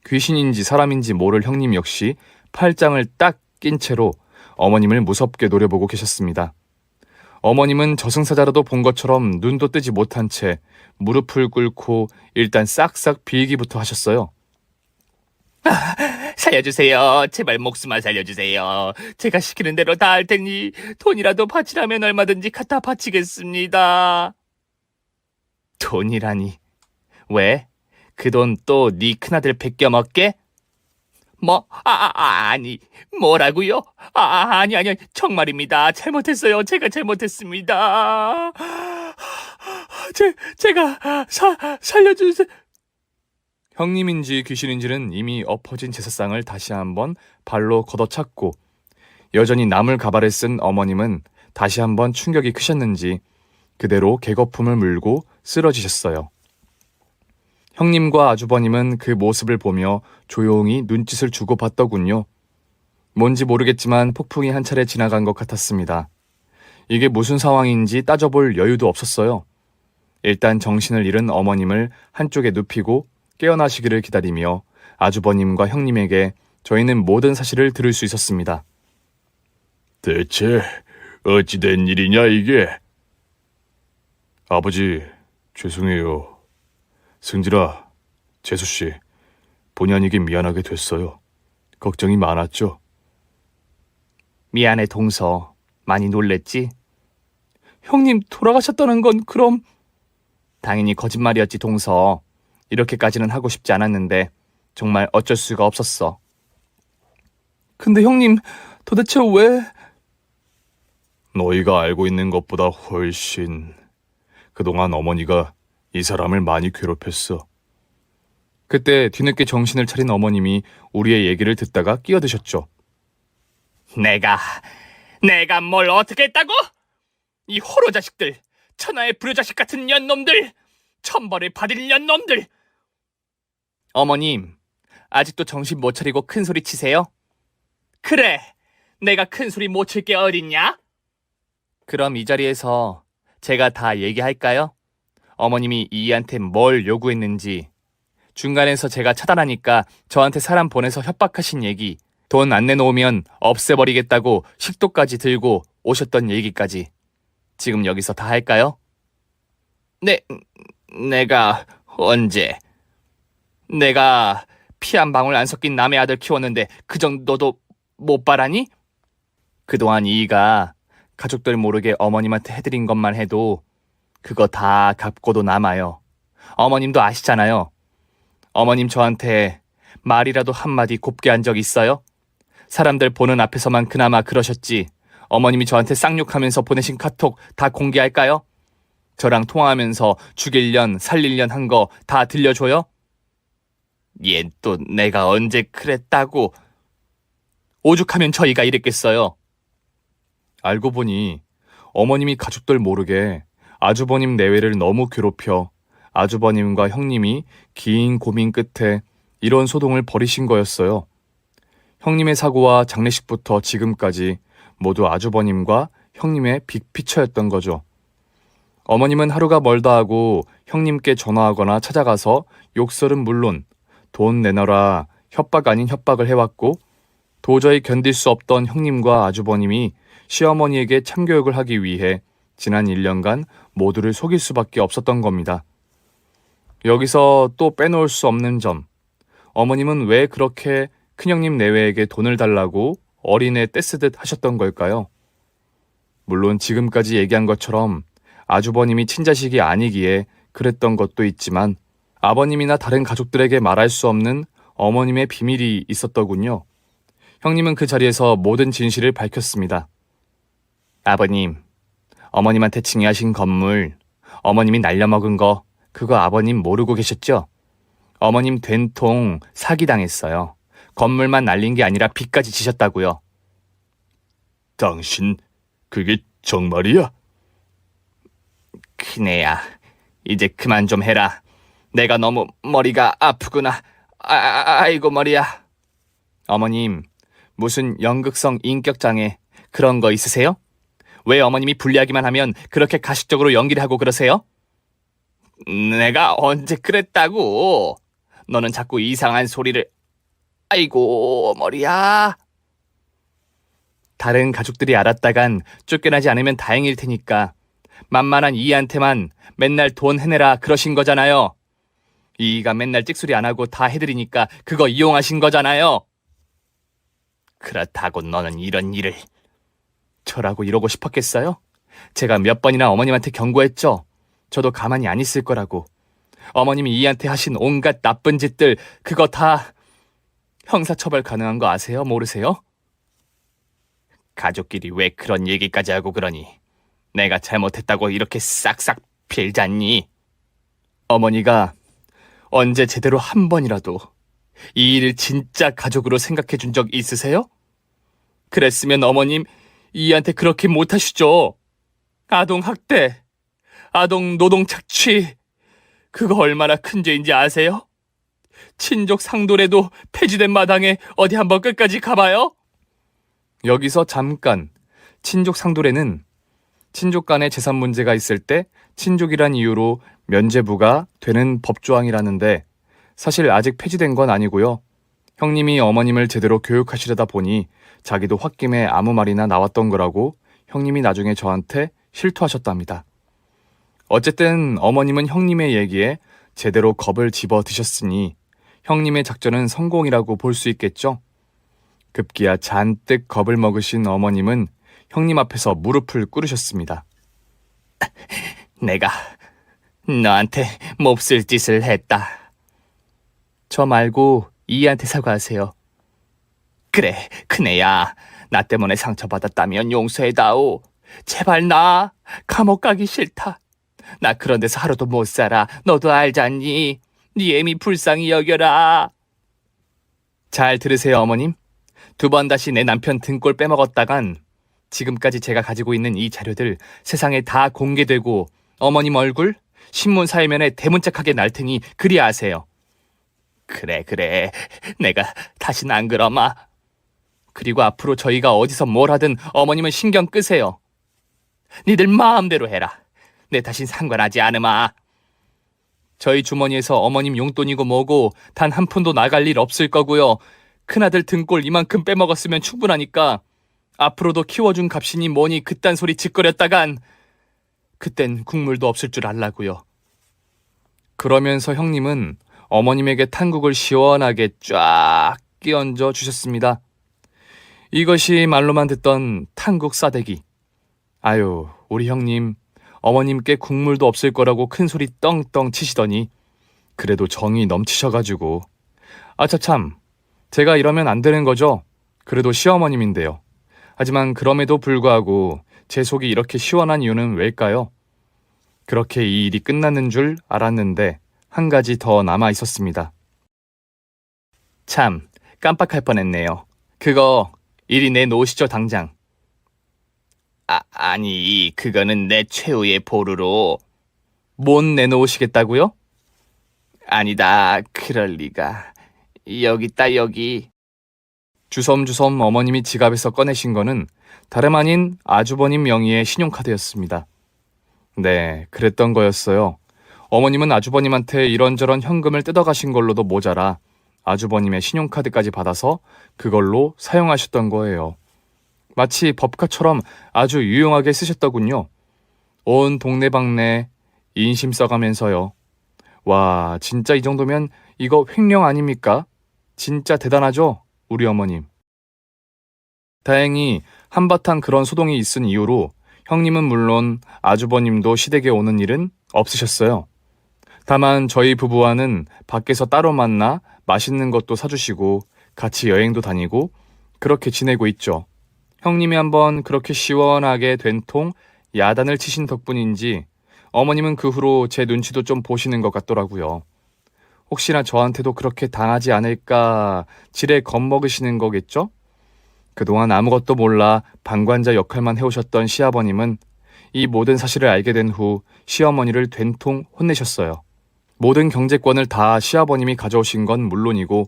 Speaker 1: 귀신인지 사람인지 모를 형님 역시 팔짱을 딱 낀 채로 어머님을 무섭게 노려보고 계셨습니다. 어머님은 저승사자라도 본 것처럼 눈도 뜨지 못한 채 무릎을 꿇고 일단 싹싹 빌기부터 하셨어요.
Speaker 2: 살려주세요. 제발 목숨만 살려주세요. 제가 시키는 대로 다 할 테니 돈이라도 바치라면 얼마든지 갖다 바치겠습니다. 돈이라니. 왜? 그 돈 또 네 큰아들 베껴먹게? 아니, 뭐라고요? 아니, 정말입니다. 잘못했어요. 제가 잘못했습니다. 제가 살려주세요.
Speaker 1: 형님인지 귀신인지는 이미 엎어진 제사상을 다시 한번 발로 걷어찼고 여전히 나물 가발을 쓴 어머님은 다시 한번 충격이 크셨는지 그대로 개거품을 물고 쓰러지셨어요. 형님과 아주버님은 그 모습을 보며 조용히 눈짓을 주고받더군요. 뭔지 모르겠지만 폭풍이 한 차례 지나간 것 같았습니다. 이게 무슨 상황인지 따져볼 여유도 없었어요. 일단 정신을 잃은 어머님을 한쪽에 눕히고 깨어나시기를 기다리며 아주버님과 형님에게 저희는 모든 사실을 들을 수 있었습니다.
Speaker 3: 대체 어찌된 일이냐 이게?
Speaker 1: 아버지, 죄송해요. 승질아, 재수씨,
Speaker 3: 본의 아니게 미안하게 됐어요. 걱정이 많았죠.
Speaker 2: 미안해, 동서. 많이 놀랬지?
Speaker 1: 형님 돌아가셨다는 건 그럼...
Speaker 2: 당연히 거짓말이었지, 동서. 이렇게까지는 하고 싶지 않았는데 정말 어쩔 수가 없었어.
Speaker 1: 근데 형님 도대체 왜...
Speaker 3: 너희가 알고 있는 것보다 훨씬 그동안 어머니가 이 사람을 많이 괴롭혔어.
Speaker 1: 그때 뒤늦게 정신을 차린 어머님이 우리의 얘기를 듣다가 끼어드셨죠.
Speaker 2: 내가 뭘 어떻게 했다고? 이 호로 자식들, 천하의 불효자식 같은 년놈들, 천벌을 받을 년놈들. 어머님, 아직도 정신 못 차리고 큰 소리 치세요? 그래, 내가 큰 소리 못 칠 게 어딨냐? 그럼 이 자리에서 제가 다 얘기할까요? 어머님이 이이한테 뭘 요구했는지, 중간에서 제가 차단하니까 저한테 사람 보내서 협박하신 얘기, 돈 안 내놓으면 없애버리겠다고 식도까지 들고 오셨던 얘기까지 지금 여기서 다 할까요? 내가 언제? 내가 피 한 방울 안 섞인 남의 아들 키웠는데 그 정도도 못 바라니? 그동안 이이가 가족들 모르게 어머님한테 해드린 것만 해도 그거 다 갚고도 남아요. 어머님도 아시잖아요. 어머님 저한테 말이라도 한마디 곱게 한 적 있어요? 사람들 보는 앞에서만 그나마 그러셨지. 어머님이 저한테 쌍욕하면서 보내신 카톡 다 공개할까요? 저랑 통화하면서 죽일련 살릴련 한 거 다 들려줘요? 얜 또 내가 언제 그랬다고. 오죽하면 저희가 이랬겠어요.
Speaker 1: 알고 보니 어머님이 가족들 모르게 아주버님 내외를 너무 괴롭혀 아주버님과 형님이 긴 고민 끝에 이런 소동을 벌이신 거였어요. 형님의 사고와 장례식부터 지금까지 모두 아주버님과 형님의 빅피처였던 거죠. 어머님은 하루가 멀다 하고 형님께 전화하거나 찾아가서 욕설은 물론 돈 내놔라 협박 아닌 협박을 해왔고, 도저히 견딜 수 없던 형님과 아주버님이 시어머니에게 참교육을 하기 위해 지난 1년간 모두를 속일 수밖에 없었던 겁니다. 여기서 또 빼놓을 수 없는 점, 어머님은 왜 그렇게 큰형님 내외에게 돈을 달라고 어린애 떼쓰듯 하셨던 걸까요? 물론 지금까지 얘기한 것처럼 아주버님이 친자식이 아니기에 그랬던 것도 있지만 아버님이나 다른 가족들에게 말할 수 없는 어머님의 비밀이 있었더군요. 형님은 그 자리에서 모든 진실을 밝혔습니다.
Speaker 2: 아버님, 어머님한테 징해하신 건물, 어머님이 날려먹은 거, 그거 아버님 모르고 계셨죠? 어머님 된통 사기당했어요. 건물만 날린 게 아니라 빚까지 지셨다고요.
Speaker 3: 당신, 그게 정말이야?
Speaker 2: 큰애야, 이제 그만 좀 해라. 내가 너무 머리가 아프구나. 아이고 머리야. 어머님, 무슨 연극성 인격장애 그런 거 있으세요? 왜 어머님이 불리하기만 하면 그렇게 가식적으로 연기를 하고 그러세요? 내가 언제 그랬다고? 너는 자꾸 이상한 소리를... 아이고 머리야. 다른 가족들이 알았다간 쫓겨나지 않으면 다행일 테니까 만만한 이이한테만 맨날 돈 해내라 그러신 거잖아요. 이이가 맨날 찍소리 안 하고 다 해드리니까 그거 이용하신 거잖아요. 그렇다고 너는 이런 일을... 저라고 이러고 싶었겠어요? 제가 몇 번이나 어머님한테 경고했죠. 저도 가만히 안 있을 거라고. 어머님이 이이한테 하신 온갖 나쁜 짓들 그거 다 형사처벌 가능한 거 아세요? 모르세요? 가족끼리 왜 그런 얘기까지 하고 그러니? 내가 잘못했다고 이렇게 싹싹 빌잖니? 어머니가 언제 제대로 한 번이라도 이 일을 진짜 가족으로 생각해 준 적 있으세요? 그랬으면 어머님 이한테 그렇게 못하시죠. 아동학대, 아동노동 착취, 그거 얼마나 큰 죄인지 아세요? 친족 상도례도 폐지된 마당에 어디 한번 끝까지 가봐요?
Speaker 1: 여기서 잠깐, 친족 상도례는 친족 간의 재산 문제가 있을 때 친족이란 이유로 면제부가 되는 법조항이라는데 사실 아직 폐지된 건 아니고요. 형님이 어머님을 제대로 교육하시려다 보니 자기도 홧김에 아무 말이나 나왔던 거라고 형님이 나중에 저한테 실토하셨답니다. 어쨌든 어머님은 형님의 얘기에 제대로 겁을 집어 드셨으니 형님의 작전은 성공이라고 볼 수 있겠죠? 급기야 잔뜩 겁을 먹으신 어머님은 형님 앞에서 무릎을 꿇으셨습니다.
Speaker 2: 내가 너한테 몹쓸 짓을 했다.
Speaker 1: 저 말고 이희한테 사과하세요.
Speaker 2: 그래, 큰애야. 나 때문에 상처받았다면 용서해다오. 제발 나 감옥 가기 싫다. 나 그런 데서 하루도 못 살아. 너도 알잖니. 네 애미 불쌍히 여겨라.
Speaker 1: 잘 들으세요, 어머님. 2번 다시 내 남편 등골 빼먹었다간 지금까지 제가 가지고 있는 이 자료들 세상에 다 공개되고 어머님 얼굴 신문 사회면에 대문짝하게 날 테니 그리 아세요.
Speaker 2: 그래. 내가 다신 안 그러마.
Speaker 1: 그리고 앞으로 저희가 어디서 뭘 하든 어머님은 신경 끄세요.
Speaker 2: 니들 마음대로 해라. 내 다신 상관하지 않으마.
Speaker 1: 저희 주머니에서 어머님 용돈이고 뭐고 단 한 푼도 나갈 일 없을 거고요. 큰아들 등골 이만큼 빼먹었으면 충분하니까 앞으로도 키워준 값이니 뭐니 그딴 소리 짓거렸다간 그땐 국물도 없을 줄 알라고요. 그러면서 형님은 어머님에게 탕국을 시원하게 쫙 끼얹어 주셨습니다. 이것이 말로만 듣던 탕국 싸대기. 아유, 우리 형님 어머님께 국물도 없을 거라고 큰 소리 떵떵 치시더니 그래도 정이 넘치셔가지고 아차참, 제가 이러면 안 되는 거죠? 그래도 시어머님인데요. 하지만 그럼에도 불구하고 제 속이 이렇게 시원한 이유는 왜일까요? 그렇게 이 일이 끝나는 줄 알았는데 한 가지 더 남아 있었습니다. 참, 깜빡할 뻔했네요. 그거 이리 내놓으시죠, 당장.
Speaker 2: 아니, 그거는 내 최후의 보루로.
Speaker 1: 못 내놓으시겠다고요?
Speaker 2: 아니다, 그럴 리가. 여기 있다, 여기.
Speaker 1: 주섬주섬 어머님이 지갑에서 꺼내신 거는 다름 아닌 아주버님 명의의 신용카드였습니다. 네, 그랬던 거였어요. 어머님은 아주버님한테 이런저런 현금을 뜯어가신 걸로도 모자라 아주버님의 신용카드까지 받아서 그걸로 사용하셨던 거예요. 마치 법카처럼 아주 유용하게 쓰셨더군요. 온 동네방네 인심 써가면서요. 와, 진짜 이 정도면 이거 횡령 아닙니까? 진짜 대단하죠? 우리 어머님. 다행히 한바탕 그런 소동이 있은 이후로 형님은 물론 아주버님도 시댁에 오는 일은 없으셨어요. 다만 저희 부부와는 밖에서 따로 만나 맛있는 것도 사주시고 같이 여행도 다니고 그렇게 지내고 있죠. 형님이 한번 그렇게 시원하게 된통 야단을 치신 덕분인지 어머님은 그 후로 제 눈치도 좀 보시는 것 같더라고요. 혹시나 저한테도 그렇게 당하지 않을까 지레 겁먹으시는 거겠죠? 그동안 아무것도 몰라 방관자 역할만 해오셨던 시아버님은 이 모든 사실을 알게 된 후 시어머니를 된통 혼내셨어요. 모든 경제권을 다 시아버님이 가져오신 건 물론이고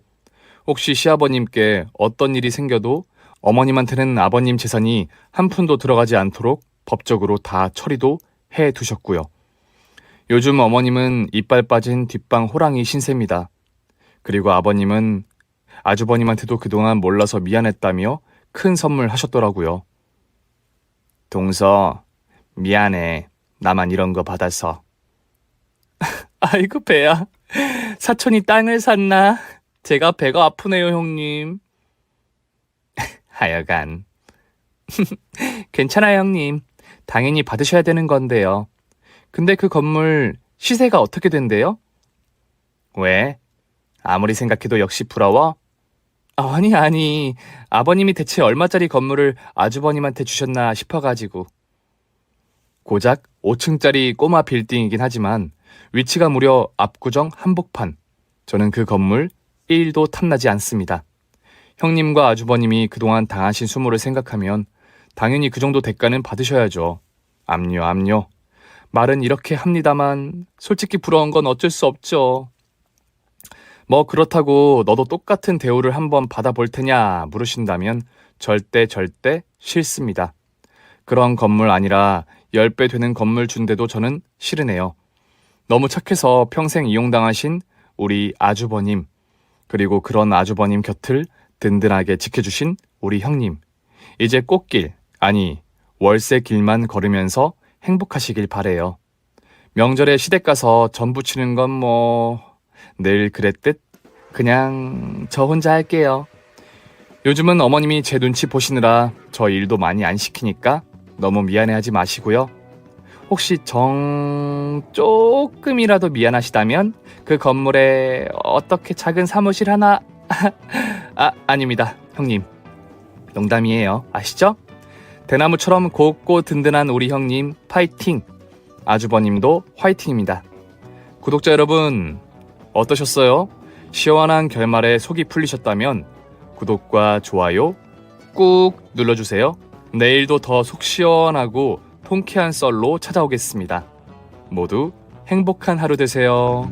Speaker 1: 혹시 시아버님께 어떤 일이 생겨도 어머님한테는 아버님 재산이 한 푼도 들어가지 않도록 법적으로 다 처리도 해두셨고요. 요즘 어머님은 이빨 빠진 뒷방 호랑이 신세입니다. 그리고 아버님은 아주버님한테도 그동안 몰라서 미안했다며 큰 선물 하셨더라고요. 동서, 미안해. 나만 이런 거 받아서. 아이고 배야. 사촌이 땅을 샀나? 제가 배가 아프네요, 형님. 하여간. 괜찮아요, 형님. 당연히 받으셔야 되는 건데요. 근데 그 건물 시세가 어떻게 된대요? 왜? 아무리 생각해도 역시 부러워? 아니. 아버님이 대체 얼마짜리 건물을 아주버님한테 주셨나 싶어가지고. 고작 5층짜리 꼬마 빌딩이긴 하지만 위치가 무려 압구정 한복판. 저는 그 건물 1도 탐나지 않습니다. 형님과 아주버님이 그동안 당하신 수모를 생각하면 당연히 그 정도 대가는 받으셔야죠. 압류. 말은 이렇게 합니다만 솔직히 부러운 건 어쩔 수 없죠. 뭐 그렇다고 너도 똑같은 대우를 한번 받아볼 테냐 물으신다면 절대 싫습니다. 그런 건물 아니라 10배 되는 건물 준대도 저는 싫으네요. 너무 착해서 평생 이용당하신 우리 아주버님, 그리고 그런 아주버님 곁을 든든하게 지켜주신 우리 형님, 이제 꽃길, 아니 월세 길만 걸으면서 행복하시길 바래요. 명절에 시댁 가서 전 부치는 건 늘 그랬듯 그냥 저 혼자 할게요. 요즘은 어머님이 제 눈치 보시느라 저 일도 많이 안 시키니까 너무 미안해하지 마시고요. 혹시 조금이라도 미안하시다면 그 건물에 어떻게 작은 사무실 하나 아닙니다, 형님. 농담이에요. 아시죠? 대나무처럼 곱고 든든한 우리 형님 파이팅! 아주버님도 화이팅입니다. 구독자 여러분, 어떠셨어요? 시원한 결말에 속이 풀리셨다면 구독과 좋아요 꾹 눌러주세요. 내일도 더 속 시원하고 통쾌한 썰로 찾아오겠습니다. 모두 행복한 하루 되세요.